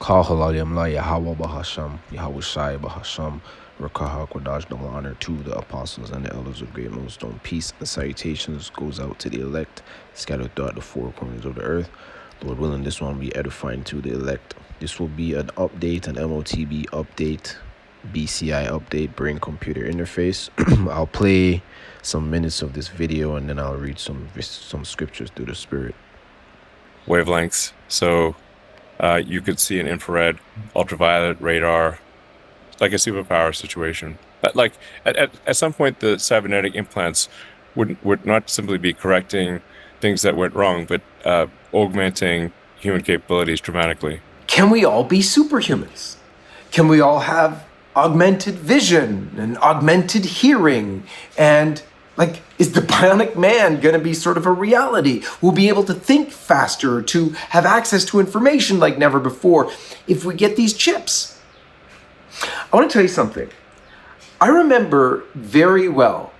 Kahalalim la Yahweh Bahasham, Yahweh Shai Bahasham, Rakaha Kodash, double honor to the apostles and the elders of Great Millstone. Peace and salutations goes out to the elect, scattered throughout the four corners of the earth. Lord willing, this one will be edifying to the elect. This will be an update, an MOTB update, BCI update, brain computer interface. I'll play some minutes of this video and then I'll read some scriptures through the Spirit. Wavelengths. So you could see an infrared, ultraviolet, radar, like a superpower situation. But like at some point, the cybernetic implants would not simply be correcting things that went wrong, but augmenting human capabilities dramatically. Can we all be superhumans? Can we all have augmented vision and augmented hearing? And like, is the bionic man going to be sort of a reality? We'll be able to think faster, to have access to information like never before if we get these chips. I want to tell you something. I remember very well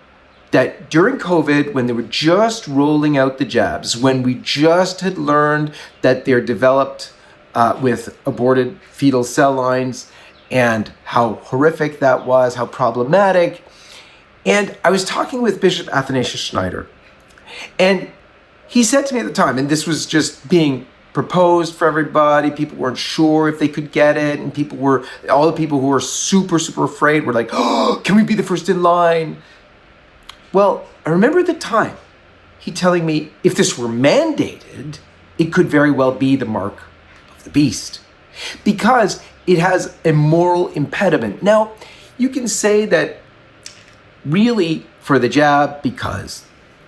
that during COVID, when they were just rolling out the jabs, when we just had learned that they're developed with aborted fetal cell lines and how horrific that was, how problematic. And I was talking with Bishop Athanasius Schneider, and he said to me at the time, and this was just being proposed for everybody, people weren't sure if they could get it, and all the people who were super, super afraid were like, oh, can we be the first in line? Well, I remember at the time, he telling me if this were mandated, it could very well be the mark of the beast, because it has a moral impediment. Now, you can say that really for the jab, because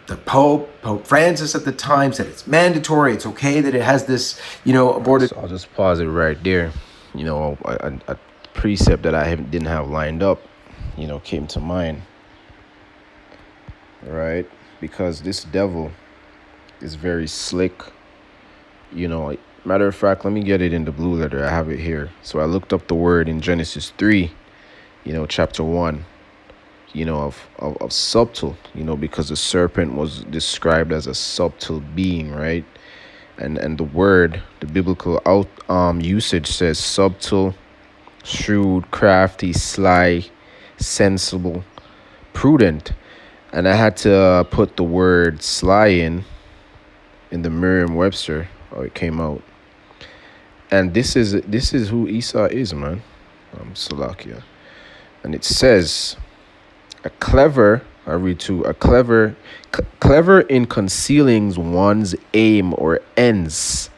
the Pope Francis at the time said it's mandatory, it's okay that it has this, aborted. So I'll just pause it right there. A precept that I didn't have lined up, came to mind. Right? Because this devil is very slick. Matter of fact, let me get it in the blue letter. I have it here. So I looked up the word in Genesis 3, chapter 1. Of subtle, because the serpent was described as a subtle being, right? And the word, the biblical usage says subtle, shrewd, crafty, sly, sensible, prudent. And I had to put the word sly in the Merriam-Webster, or it came out. And this is who Esau is, man. Salakia. And it says, clever in concealing one's aim or ends,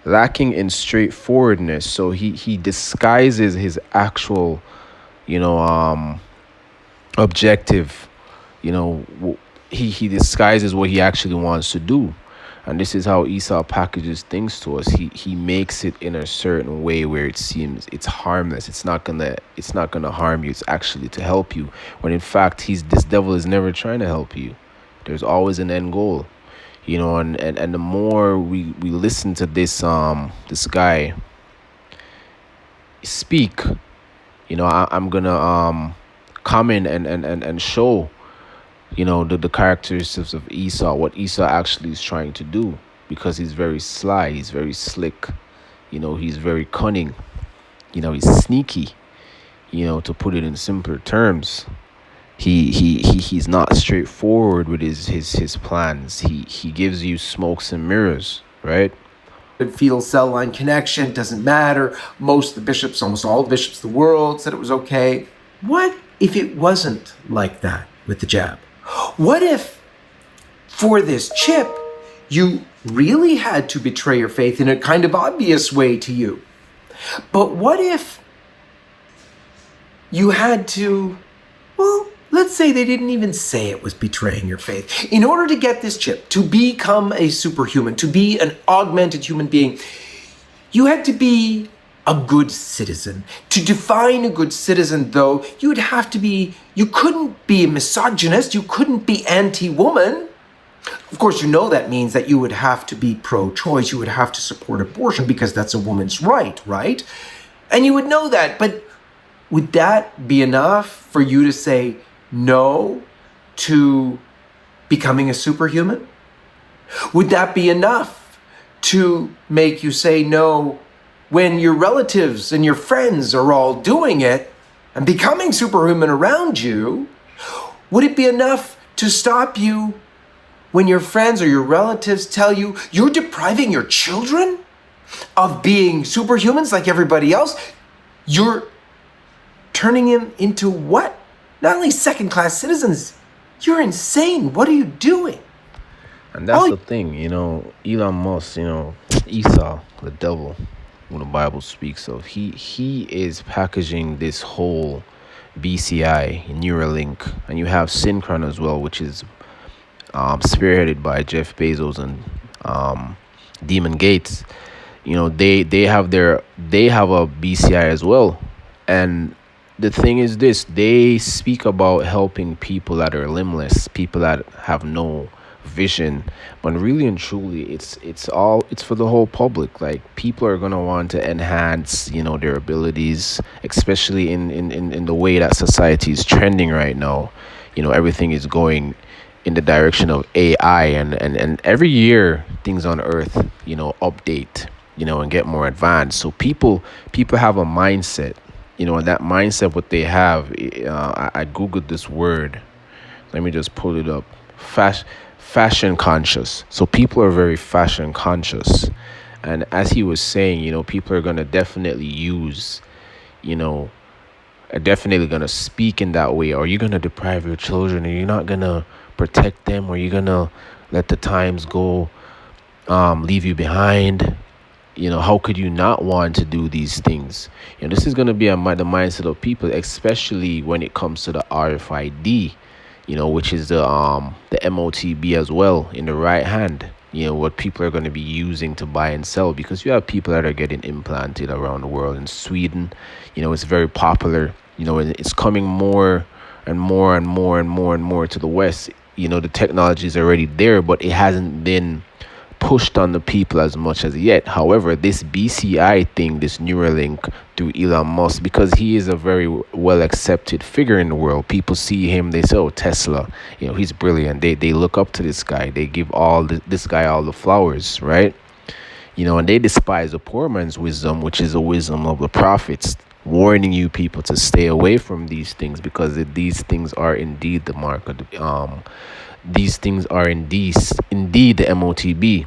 lacking in straightforwardness. So he disguises his actual, objective. He disguises what he actually wants to do. And this is how Esau packages things to us. He makes it in a certain way where it seems it's harmless. It's not gonna harm you. It's actually to help you. When in fact this devil is never trying to help you. There's always an end goal. And the more we listen to this guy speak, I'm gonna come in and show the characteristics of Esau, what Esau actually is trying to do, because he's very sly, he's very slick, he's very cunning, he's sneaky, to put it in simpler terms. He's not straightforward with his plans. He gives you smokes and mirrors, right? Fetal cell line connection doesn't matter. Almost all the bishops of the world said it was okay. What if it wasn't like that with the jab? What if, for this chip, you really had to betray your faith in a kind of obvious way to you? But what if you had to, let's say they didn't even say it was betraying your faith. In order to get this chip, to become a superhuman, to be an augmented human being, you had to be a good citizen. To define a good citizen, though, you couldn't be a misogynist, you couldn't be anti-woman. Of course, that means that you would have to be pro-choice, you would have to support abortion because that's a woman's right? And you would know that, but would that be enough for you to say no to becoming a superhuman? Would that be enough to make you say no when your relatives and your friends are all doing it and becoming superhuman around you, would it be enough to stop you when your friends or your relatives tell you you're depriving your children of being superhumans like everybody else? You're turning them into what? Not only second-class citizens, you're insane. What are you doing? And that's the thing, Elon Musk, Esau, the devil, when the Bible speaks of, he is packaging this whole BCI, Neuralink, and you have Synchron as well, which is spearheaded by Jeff Bezos and Demon Gates. They have a BCI as well, and the thing is this: they speak about helping people that are limbless, people that have no vision, but really and truly it's for the whole public. Like, people are going to want to enhance their abilities, especially in the way that society is trending right now. Everything is going in the direction of AI, and every year things on earth update and get more advanced. So people have a mindset, and that mindset, what they have, I googled this word. Let me just pull it up. Fashion conscious. So people are very fashion conscious, and as he was saying, people are going to definitely use, are definitely going to speak in that way. Are you going to deprive your children? Are you not going to protect them? Are you going to let the times go, leave you behind? How could you not want to do these things? This is going to be the mindset of people, especially when it comes to the RFID, which is the MOTB as well in the right hand. What people are going to be using to buy and sell, because you have people that are getting implanted around the world. In Sweden, it's very popular. It's coming more and more and more and more and more to the West. The technology is already there, but it hasn't been pushed on the people as much as yet. However, this BCI thing, this Neuralink through Elon Musk, because he is a very well accepted figure in the world. People see him, they say, oh, Tesla, he's brilliant. They look up to this guy. They give this guy all the flowers, right? And they despise the poor man's wisdom, which is the wisdom of the prophets, warning you people to stay away from these things, because these things are indeed the mark of the these things are indeed the MOTB.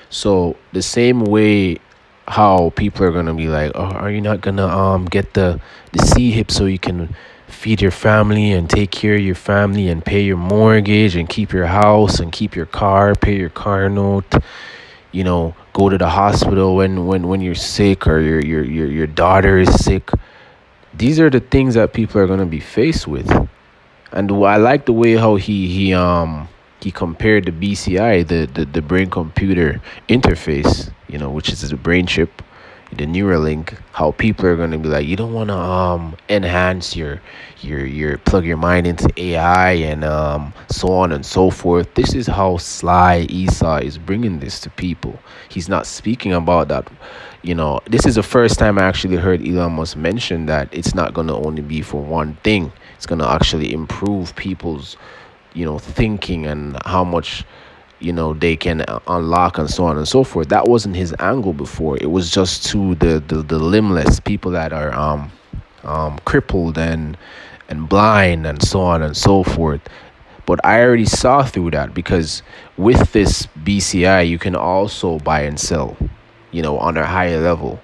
So the same way how people are gonna be like, oh, are you not gonna get the C-hip so you can feed your family and take care of your family and pay your mortgage and keep your house and keep your car, pay your car note, go to the hospital when you're sick, or your daughter is sick. These are the things that people are gonna be faced with. And I like the way how he compared the BCI, the brain computer interface, which is the brain chip, the Neuralink. How people are gonna be like, you don't want to enhance your plug your mind into AI and so on and so forth. This is how sly Esau is bringing this to people. He's not speaking about that. This is the first time I actually heard Elon Musk mention that it's not going to only be for one thing. It's going to actually improve people's, thinking, and how much, they can unlock and so on and so forth. That wasn't his angle before. It was just to the limbless people that are crippled and blind and so on and so forth. But I already saw through that, because with this BCI, you can also buy and sell, on a higher level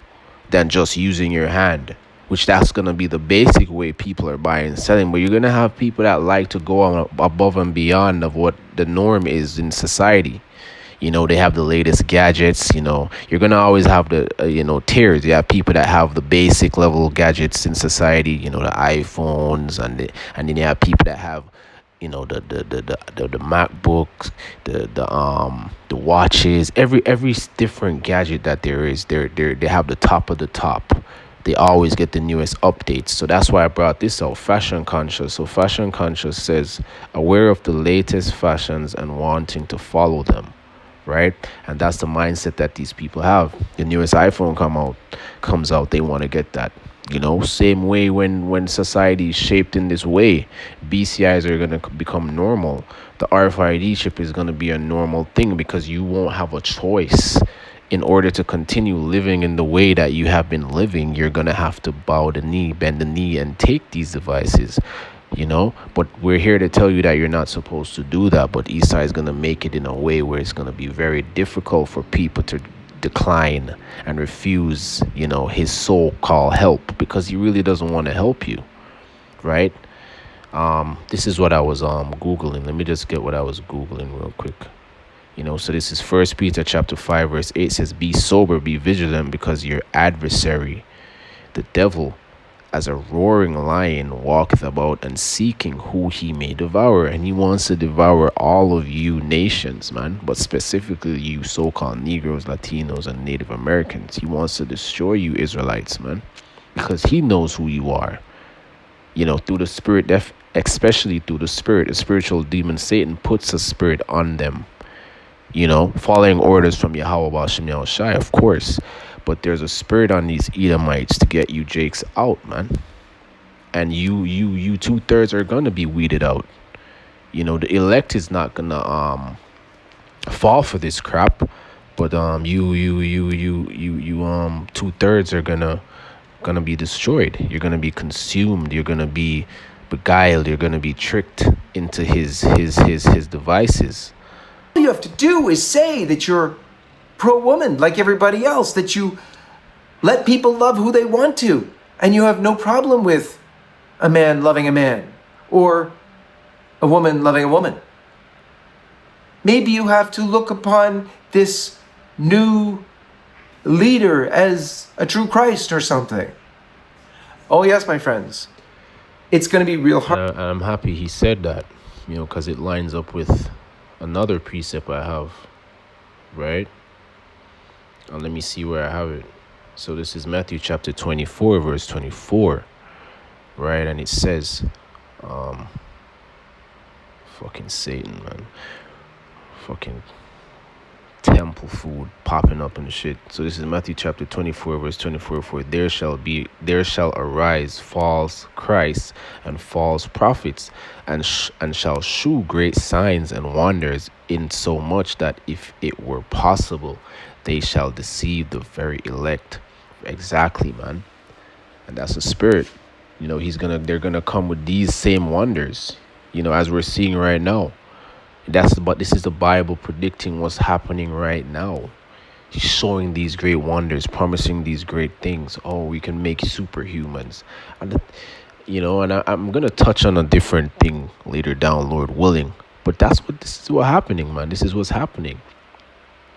than just using your hand, which that's going to be the basic way people are buying and selling. But you're going to have people that like to go on above and beyond of what the norm is in society. They have the latest gadgets. You're going to always have the, tiers. You have people that have the basic level gadgets in society, the iPhones, and then you have people that have, the MacBooks, the watches, every different gadget that there is, they have the top of the top. They always get the newest updates. So that's why I brought this out, fashion conscious. So fashion conscious says aware of the latest fashions and wanting to follow them, right? And that's the mindset that these people have. The newest iPhone comes out, they want to get that. Same way when society is shaped in this way, BCIs are going to become normal. The RFID chip is going to be a normal thing, because you won't have a choice in order to continue living in the way that you have been living, you're going to have to bow the knee, bend the knee, and take these devices, But we're here to tell you that you're not supposed to do that. But Esai is going to make it in a way where it's going to be very difficult for people to decline and refuse, his so-called help, because he really doesn't want to help you, right? This is what I was Googling. Let me just get what I was Googling real quick. So this is 1 Peter chapter 5 verse 8 says, "Be sober, be vigilant, because your adversary, the devil, as a roaring lion, walketh about and seeking who he may devour." And he wants to devour all of you nations, man, but specifically you so-called Negroes, Latinos, and Native Americans. He wants to destroy you Israelites, man, because he knows who you are. Through the spirit, especially through the spirit, the spiritual demon Satan puts a spirit on them. Following orders from Yahweh Bashem Yahushai, of course. But there's a spirit on these Edomites to get you Jakes out, man. And you 2/3 are gonna be weeded out. The elect is not gonna fall for this crap, but you 2/3 are gonna be destroyed. You're gonna be consumed. You're gonna be beguiled. You're gonna be tricked into his devices. All you have to do is say that you're pro-woman like everybody else, that you let people love who they want to, and you have no problem with a man loving a man or a woman loving a woman. Maybe you have to look upon this new leader as a true Christ or something. Oh yes, my friends, it's going to be real hard. I'm happy he said that, because it lines up with another precept I have, right? And let me see where I have it. So this is Matthew chapter 24 verse 24, right? And it says, fucking Satan, man, fucking temple food popping up and shit. So this is Matthew chapter 24 verse 24. "For there shall arise false Christs and false prophets, and shall shew great signs and wonders, in so much that if it were possible, they shall deceive the very elect." Exactly, man. And that's a spirit. They're gonna come with these same wonders, as we're seeing right now. This is the Bible predicting what's happening right now. He's showing these great wonders, promising these great things. Oh, we can make superhumans. And I'm gonna touch on a different thing later down, Lord willing. But this is what's happening, man. This is what's happening.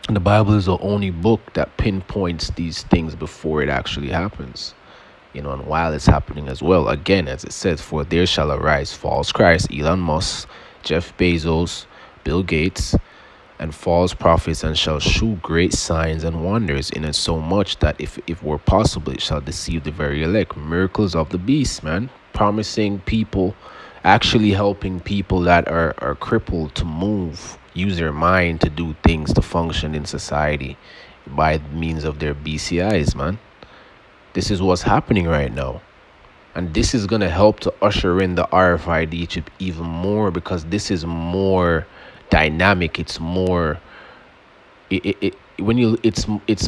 And the Bible is the only book that pinpoints these things before it actually happens. And while it's happening as well. Again, as it says, "For there shall arise false Christs," Elon Musk, Jeff Bezos, Bill Gates, "and false prophets, and shall shew great signs and wonders, in it so much that if were possible, it shall deceive the very elect." Miracles of the beast, man. Promising people, actually helping people that are crippled to move, use their mind to do things, to function in society by means of their BCIs, man. This is what's happening right now. And this is going to help to usher in the RFID chip even more, because this is more dynamic. It's more it's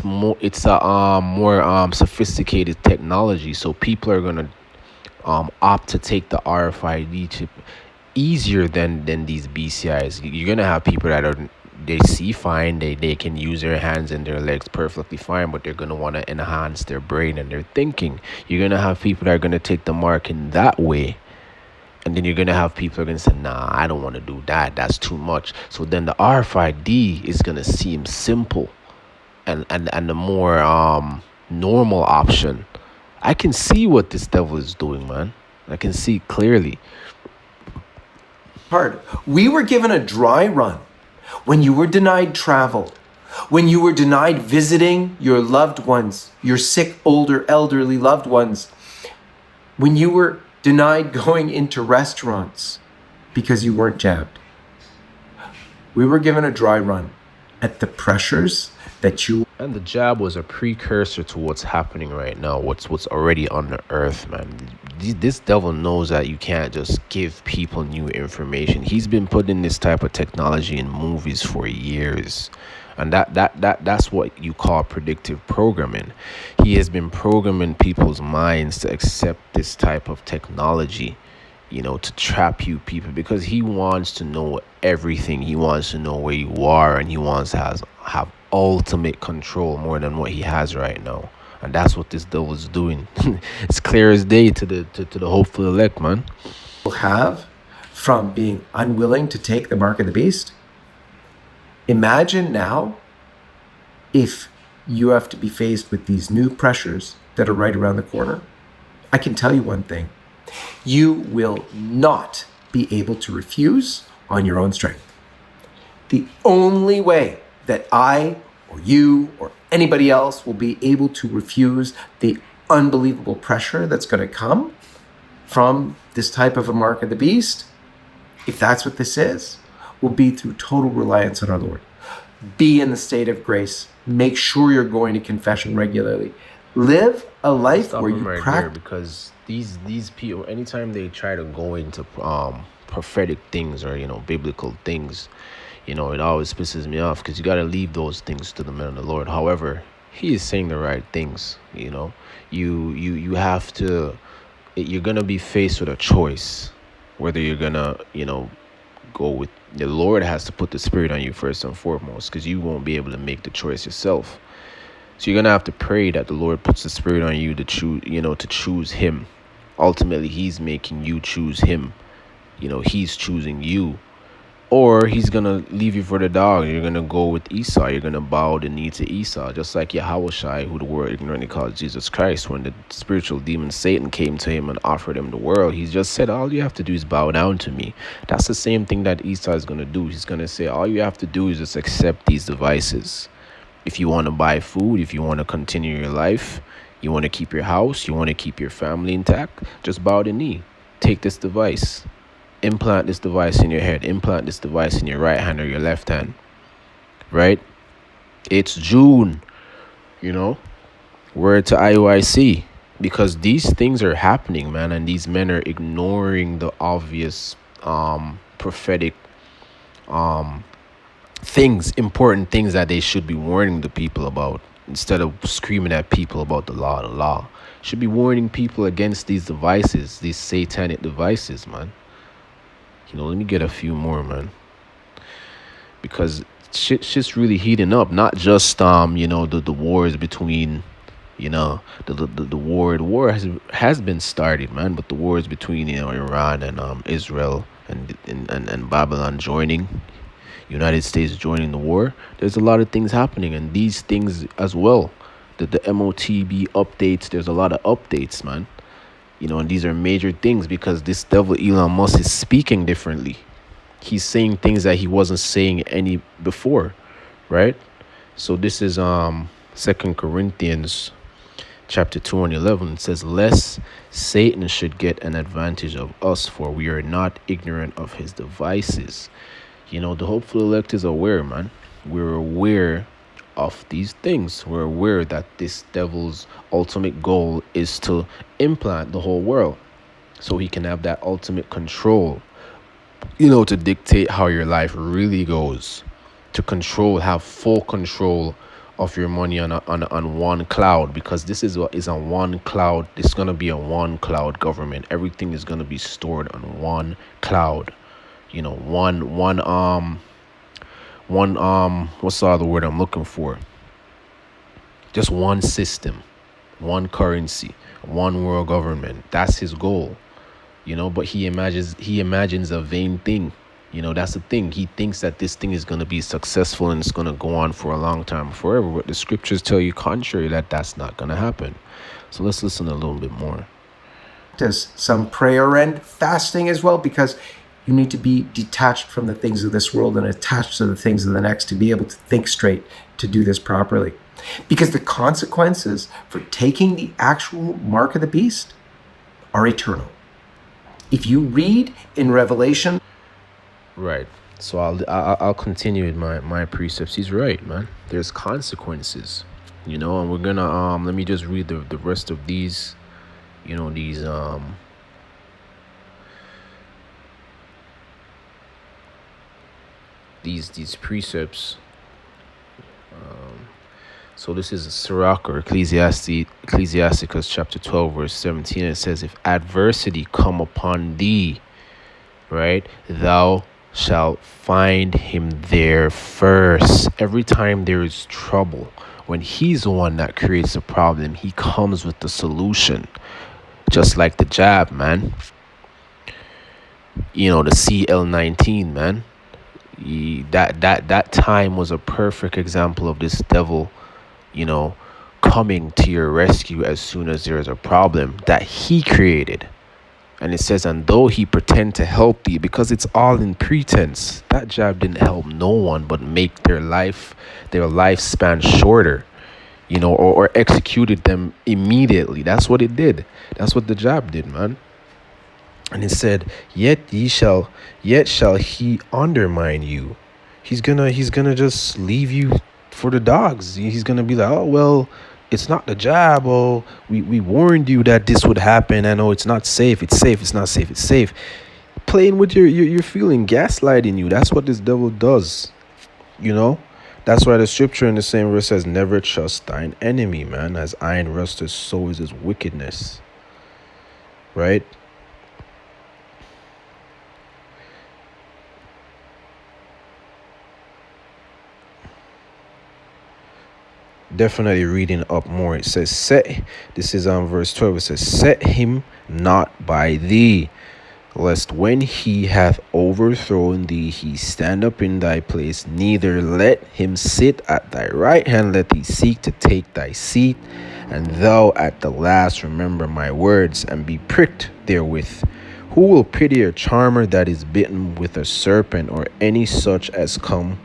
a more sophisticated technology. So people are going to opt to take the RFID chip easier than these BCIs. You're going to have people that they see fine, they can use their hands and their legs perfectly fine, but they're going to want to enhance their brain and their thinking. You're going to have people that are going to take the mark in that way, and then you're going to have people that are going to say, "Nah, I don't want to do that, that's too much." So then the RFID is going to seem simple and the more normal option. I can see what this devil is doing, man. I can see clearly. Hard. We were given a dry run when you were denied travel, when you were denied visiting your loved ones, your sick, older, elderly loved ones, when you were denied going into restaurants because you weren't jabbed. We were given a dry run at the pressures that you... And the jab was a precursor to what's happening right now, what's already on the earth, man. This devil knows that you can't just give people new information. He's been putting this type of technology in movies for years. And that's what you call predictive programming. He has been programming people's minds to accept this type of technology, to trap you people, because he wants to know everything. He wants to know where you are, and he wants to have ultimate control more than what he has right now. And that's what this devil is doing. It's clear as day to the hopeful elect, man. Have from being unwilling to take the mark of the beast. Imagine now if you have to be faced with these new pressures that are right around the corner. I can tell you one thing. You will not be able to refuse on your own strength. The only way that I or you or anybody else will be able to refuse the unbelievable pressure that's going to come from this type of a mark of the beast, if that's what this is, will be through total reliance on our Lord. Be in the state of grace. Make sure you're going to confession regularly. Live a life Stop where them you right practice. here, because these people, anytime they try to go into prophetic things or biblical things, it always pisses me off, because you got to leave those things to the men of the Lord. However, he is saying the right things. You have to. You're gonna be faced with a choice, whether you're gonna go with the Lord. Has to put the Spirit on you first and foremost, because you won't be able to make the choice yourself. So you're gonna have to pray that the Lord puts the Spirit on you to choose Him. Ultimately, He's making you choose Him. He's choosing you, or He's gonna leave you for the dog. You're gonna go with Esau. You're gonna bow the knee to Esau, just like Yahushua, who the world ignorantly calls Jesus Christ. When the spiritual demon Satan came to him and offered him the world, he just said, "All you have to do is bow down to me." That's the same thing that Esau is gonna do. He's gonna say, "All you have to do is just accept these devices. If you want to buy food, if you want to continue your life, you want to keep your house, you want to keep your family intact, just bow the knee. Take this device. Implant this device in your head. Implant this device in your right hand or your left hand." Right? It's June. Word to IOIC. Because these things are happening, man, and these men are ignoring the obvious prophetic important things that they should be warning the people about, instead of screaming at people about the law. Should be warning people against these devices, these satanic devices, man. Let me get a few more, man, because shit's really heating up. Not just the wars between the war has been started, man, but the wars between Iran and Israel and Babylon joining, United States joining the war. There's a lot of things happening, and these things as well. The MOTB updates. There's a lot of updates, man. And these are major things, because this devil Elon Musk is speaking differently. He's saying things that he wasn't saying any before, right? So this is 2 Corinthians chapter 2 and 11. It says, "Lest Satan should get an advantage of us, for we are not ignorant of his devices." The hopeful elect is aware, man. We're aware of these things. We're aware that this devil's ultimate goal is to implant the whole world, so he can have that ultimate control, to dictate how your life really goes, to have full control of your money on one cloud, because this is on one cloud. It's going to be a one cloud government. Everything is going to be stored on one cloud. What's the other word I'm looking for? Just one system, one currency, one world government. That's his goal, but he imagines a vain thing. That's the thing. He thinks that this thing is going to be successful and it's going to go on for a long time, forever. But the scriptures tell you contrary, that that's not going to happen. So let's listen a little bit more. There's some prayer and fasting as well, because you need to be detached from the things of this world and attached to the things of the next to be able to think straight, to do this properly. Because the consequences for taking the actual mark of the beast are eternal. If you read in Revelation... Right. So I'll continue with my precepts. He's right, man. There's consequences, and we're gonna let me just read the rest of these, these precepts. So this is Sirach or Ecclesiasticus chapter 12 verse 17. It says, if adversity come upon thee, right, thou shalt find him there first. Every time there is trouble, when he's the one that creates the problem, he comes with the solution. Just like the jab, man. The CL-19, man. That time was a perfect example of this devil, coming to your rescue as soon as there is a problem that he created. And it says, and though he pretend to help thee, because it's all in pretense. That jab didn't help no one but make their lifespan shorter, or executed them immediately. That's what it did. That's what the jab did, man. And it said, yet shall he undermine you. He's gonna just leave you for the dogs. He's gonna be like, oh well, it's not the jab. Oh, we warned you that this would happen. I know it's not safe. It's safe. It's not safe. It's safe. Playing with your feeling, gaslighting you. That's what this devil does. That's why the scripture in the same verse says, never trust thine enemy, man. As iron rusteth, so is his wickedness. Right? Definitely reading up more. It says, this is on verse 12. It says, set him not by thee, lest when he hath overthrown thee, he stand up in thy place. Neither let him sit at thy right hand, let thee seek to take thy seat. And thou at the last remember my words, and be pricked therewith. Who will pity a charmer that is bitten with a serpent, or any such as come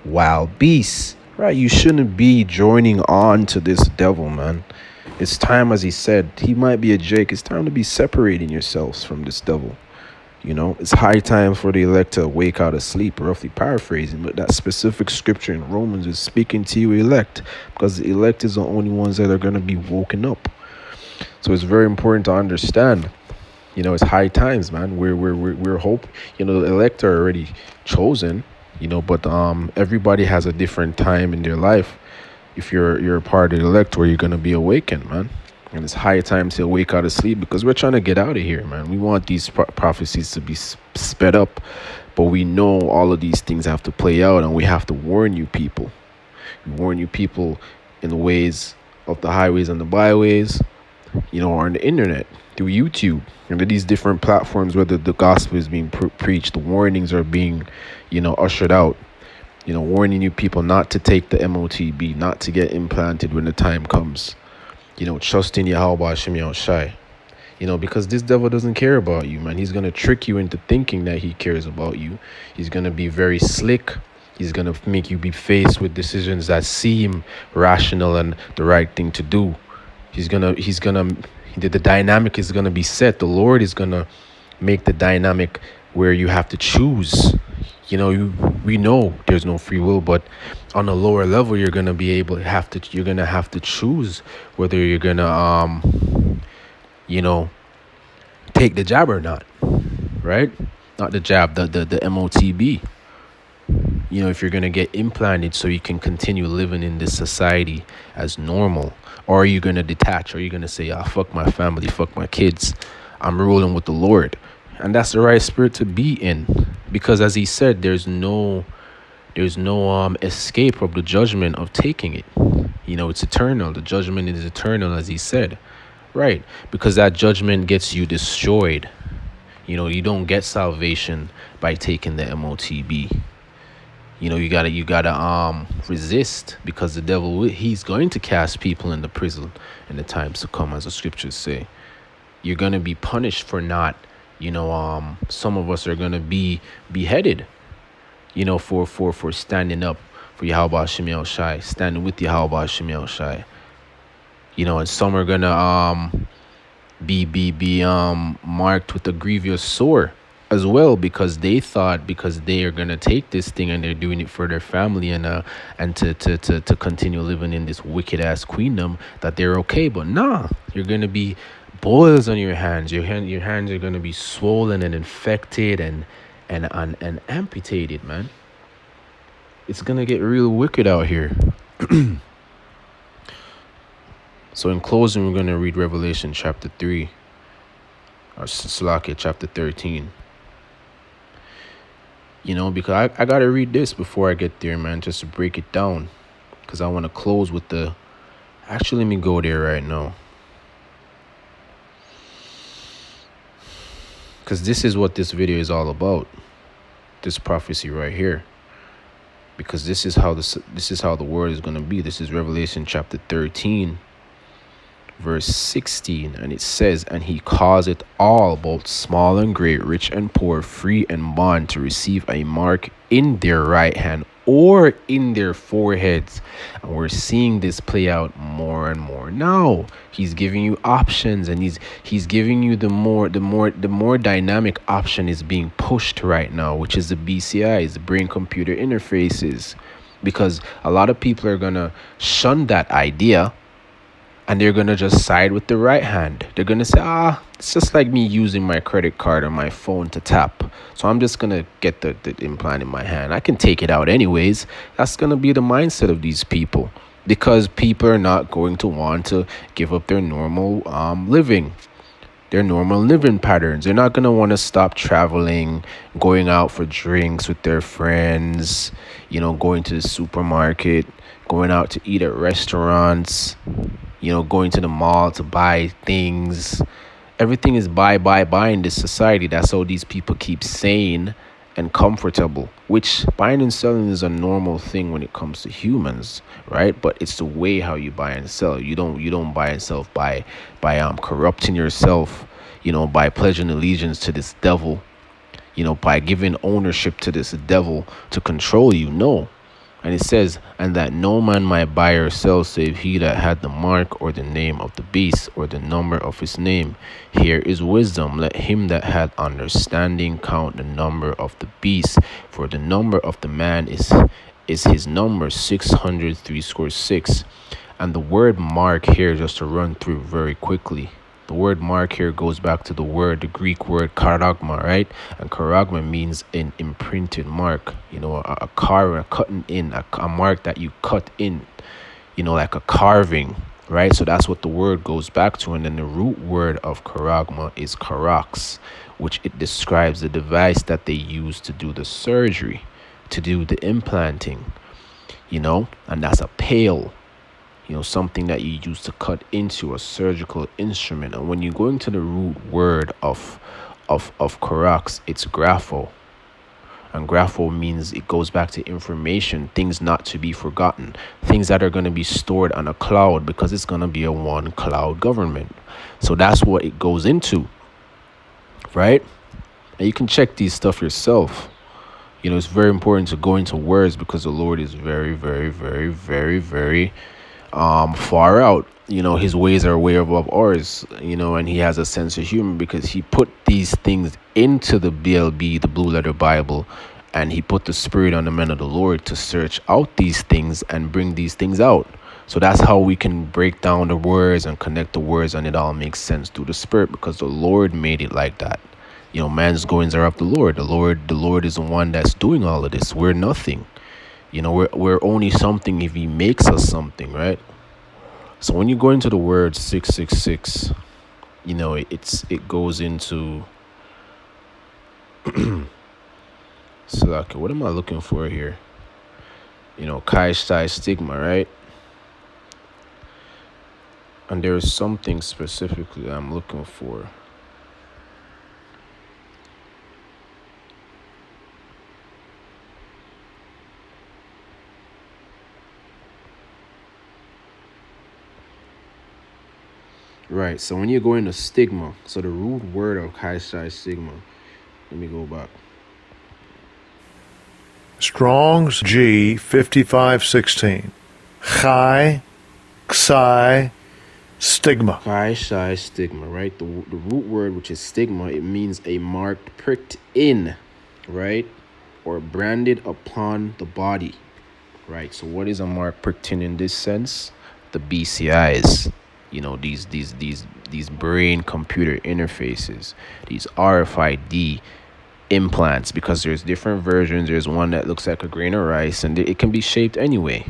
wild beasts? Right, you shouldn't be joining on to this devil, man. It's time, as he said, he might be a Jake. It's time to be separating yourselves from this devil. It's high time for the elect to wake out of sleep, roughly paraphrasing. But that specific scripture in Romans is speaking to you, elect, because the elect is the only ones that are going to be woken up. So it's very important to understand. It's high times, man. We're hope. The elect are already chosen. But everybody has a different time in their life. If you're a part of the elect, where you're gonna be awakened, man. And it's high time to wake out of sleep, because we're trying to get out of here, man. We want these prophecies to be sped up, but we know all of these things have to play out, and we have to warn you people. We warn you people in the ways of the highways and the byways, or on the internet, through YouTube, and these different platforms where the gospel is being preached. The warnings are being, ushered out, warning you people not to take the MOTB, not to get implanted when the time comes, trust in Yahweh Hashem Yahushai, because this devil doesn't care about you, man. He's going to trick you into thinking that he cares about you. He's going to be very slick. He's going to make you be faced with decisions that seem rational and the right thing to do. The dynamic is going to be set. The Lord is going to make the dynamic where you have to choose. We know there's no free will, but on a lower level, you're going to have to choose whether you're going to, take the jab or not, right? Not the jab, the MOTB. If you're going to get implanted so you can continue living in this society as normal, or are you going to detach? Or are you going to say, fuck my family, fuck my kids, I'm rolling with the Lord? And that's the right spirit to be in, because as he said, there's no escape of the judgment of taking it. It's eternal. The judgment is eternal, as he said, right? Because that judgment gets you destroyed. You don't get salvation by taking the MOTB. You gotta resist, because the devil, he's going to cast people into prison in the times to come, as the scriptures say. You're gonna be punished for not, some of us are gonna be beheaded, for standing up for Yahweh Hashem Yahushai, standing with Yahweh Hashem Yahushai. And some are gonna be marked with a grievous sore as well, because they thought, because they are gonna take this thing and they're doing it for their family and to continue living in this wicked ass queendom, that they're okay. But nah, you're gonna be boils on your hands. Your hands are gonna be swollen and infected and amputated, man. It's gonna get real wicked out here. So in closing, we're going to read Revelation chapter 3, or Slakia chapter 13. Because I got to read this before I get there, man, just to break it down. Because I want to close with the... Actually, let me go there right now. Because this is what this video is all about. This prophecy right here. Because this is how the world is going to be. This is Revelation chapter 13, verse 16, and it says, "And he causeth all, both small and great, rich and poor, free and bond, to receive a mark in their right hand or in their foreheads." And we're seeing this play out more and more now. He's giving you options, and he's giving you the more dynamic option is being pushed right now, which is the BCIs, the brain computer interfaces, because a lot of people are gonna shun that idea. And they're going to just side with the right hand. They're going to say, it's just like me using my credit card or my phone to tap. So I'm just going to get the implant in my hand. I can take it out anyways. That's going to be the mindset of these people. Because people are not going to want to give up their normal living. Their normal living patterns. They're not going to want to stop traveling, going out for drinks with their friends, going to the supermarket, going out to eat at restaurants, going to the mall to buy things. Everything is buy in this society. That's how these people keep sane and comfortable, which buying and selling is a normal thing when it comes to humans, right? But it's the way how you buy and sell. You don't buy and sell by corrupting yourself, by pledging allegiance to this devil, by giving ownership to this devil to control you. No. And it says, "And that no man might buy or sell save he that had the mark or the name of the beast or the number of his name. Here is wisdom. Let him that hath understanding count the number of the beast, for the number of the man is his number, 666. And the word mark here, just to run through very quickly. The word mark here goes back to the Greek word karagma, right? And karagma means an imprinted mark, a cutting in, a mark that you cut in, like a carving, right? So that's what the word goes back to. And then the root word of karagma is karax, which it describes the device that they use to do the surgery, to do the implanting, and that's a pail. Something that you use to cut into a surgical instrument. And when you go into the root word of karax, it's grapho. And grapho means it goes back to information, things not to be forgotten, things that are going to be stored on a cloud, because it's going to be a one cloud government. So that's what it goes into, right? And you can check these stuff yourself. It's very important to go into words, because the Lord is very, very, very, very, very far out. His ways are way above ours, and he has a sense of humor, because he put these things into the BLB, the Blue Letter Bible, and he put the spirit on the men of the Lord to search out these things and bring these things out. So that's how we can break down the words and connect the words, and it all makes sense through the spirit, because the Lord made it like that. Man's goings are of the Lord. The Lord is the one that's doing all of this. We're nothing. We're only something if he makes us something, right? So when you go into the word 666, it goes into so okay, what am I looking for here? Kai Shai stigma, right? And there's something specifically that I'm looking for. Right, so when you go into stigma, so the root word of Kai Shai stigma, let me go back. Strong's G 5516. Chai, Xi, stigma. Kai Shai stigma, right? The root word, which is stigma, it means a mark pricked in, right? Or branded upon the body, right? So what is a mark pricked in this sense? The BCIs. These brain computer interfaces, these RFID implants, because there's different versions. There's one that looks like a grain of rice, and it can be shaped anyway.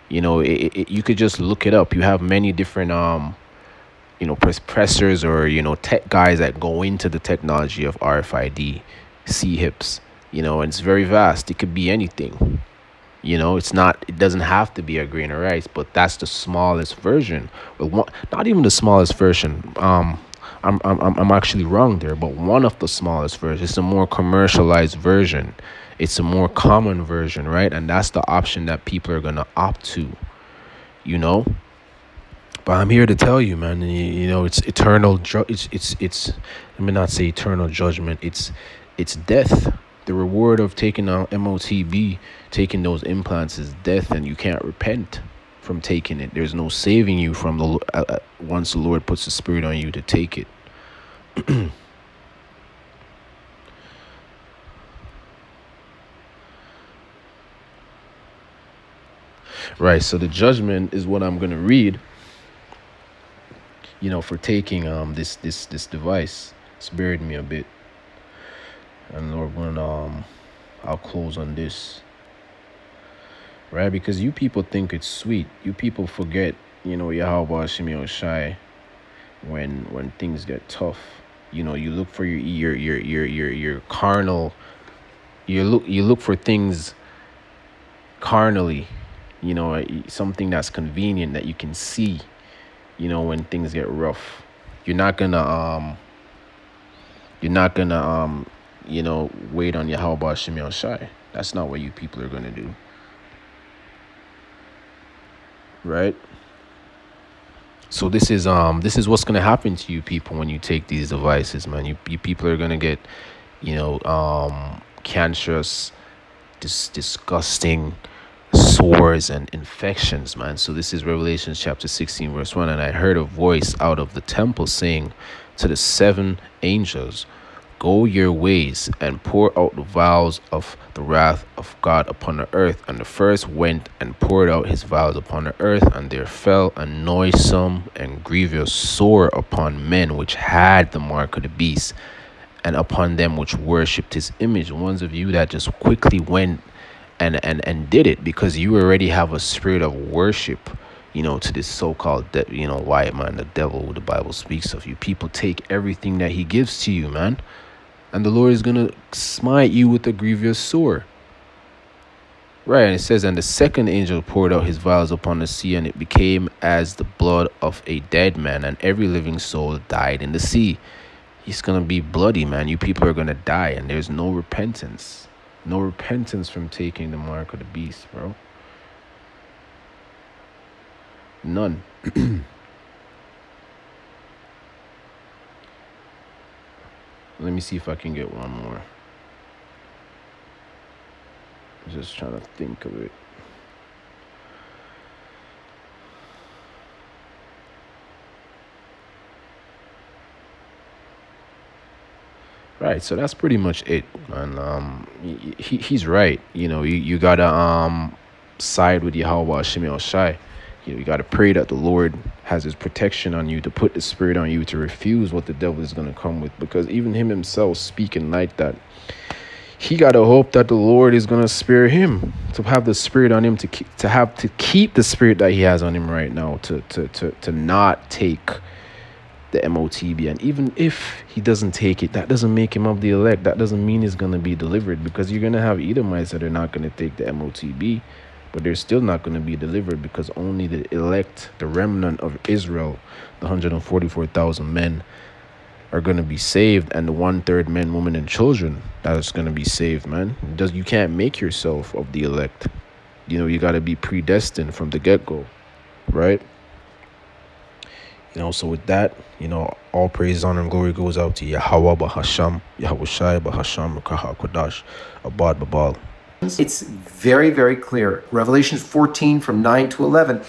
You know, you could just look it up. You have many different pressors or tech guys that go into the technology of RFID, C-hips. And it's very vast. It could be anything. It doesn't have to be a grain of rice, but that's the smallest version. Well, not even the smallest version. I'm actually wrong there, but one of the smallest versions. It's a more commercialized version. It's a more common version, right? And that's the option that people are gonna opt to. But I'm here to tell you, man. It's eternal. It's. Let me not say eternal judgment. It's death. The reward of taking out MOTB, taking those implants, is death, and you can't repent from taking it. There's no saving you from the once the Lord puts the Spirit on you to take it. Right. So the judgment is what I'm gonna read. For taking this device. It's buried me a bit. And Lord, when I'll close on this, right? Because you people think it's sweet. You people forget, Yahweh Shemi Oshai, when things get tough. You look for your carnal. You look for things carnally. Something that's convenient that you can see. When things get rough, you're not gonna wait on Yahweh Shemi Shai. That's not what you people are gonna do. Right? So this is what's gonna happen to you people when you take these devices, man. You people are gonna get, cancerous, disgusting sores and infections, man. So this is Revelation chapter 16 verse 1. And I heard a voice out of the temple saying to the 7 angels, go your ways and pour out the vials of the wrath of God upon the earth. And the first went and poured out his vials upon the earth, and there fell a noisome and grievous sore upon men which had the mark of the beast, and upon them which worshipped his image. Ones of you that just quickly went and did it because you already have a spirit of worship, to this so-called white man, the devil who the Bible speaks of. You people take everything that he gives to you, man, and the Lord is gonna smite you with a grievous sore. Right, and it says, and the second angel poured out his vials upon the sea, and it became as the blood of a dead man, and every living soul died in the sea. It's gonna be bloody, man. You people are gonna die, and there's no repentance. No repentance from taking the mark of the beast, bro. None. Let me see if I can get one more. I'm just trying to think of it. Right, so that's pretty much it, man. He's right. You gotta side with Yahweh Shemi Shai. You gotta pray that the Lord has his protection on you, to put the Spirit on you, to refuse what the devil is gonna come with. Because even him himself speaking like that, he gotta hope that the Lord is gonna spare him, to have the Spirit on him, to keep the Spirit that he has on him right now, to not take the MOTB. And even if he doesn't take it, that doesn't make him of the elect. That doesn't mean he's going to be delivered, because you're going to have Edomites that are not going to take the MOTB, but they're still not going to be delivered, because only the elect, the remnant of Israel, the 144,000 men, are going to be saved, and the 1/3 men, women, and children that is going to be saved, man. You can't make yourself of the elect. You got to be predestined from the get-go, right? So with that, all praise, honor, and glory goes out to Yahweh Bahasham, Yahweh Shai Bahasham, Rakaha Kodash, Abad Babal. It's very, very clear. Revelation 14 from 9 to 11.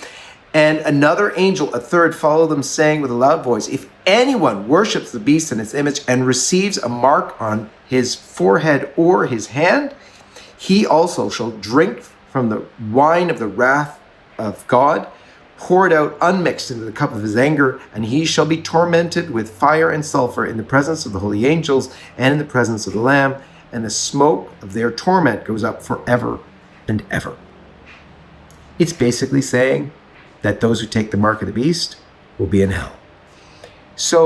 And another angel, a third, followed them, saying with a loud voice, if anyone worships the beast and its image and receives a mark on his forehead or his hand, he also shall drink from the wine of the wrath of God, poured out unmixed into the cup of his anger, and he shall be tormented with fire and sulfur in the presence of the holy angels and in the presence of the Lamb, and the smoke of their torment goes up forever and ever. It's basically saying that those who take the mark of the beast will be in hell.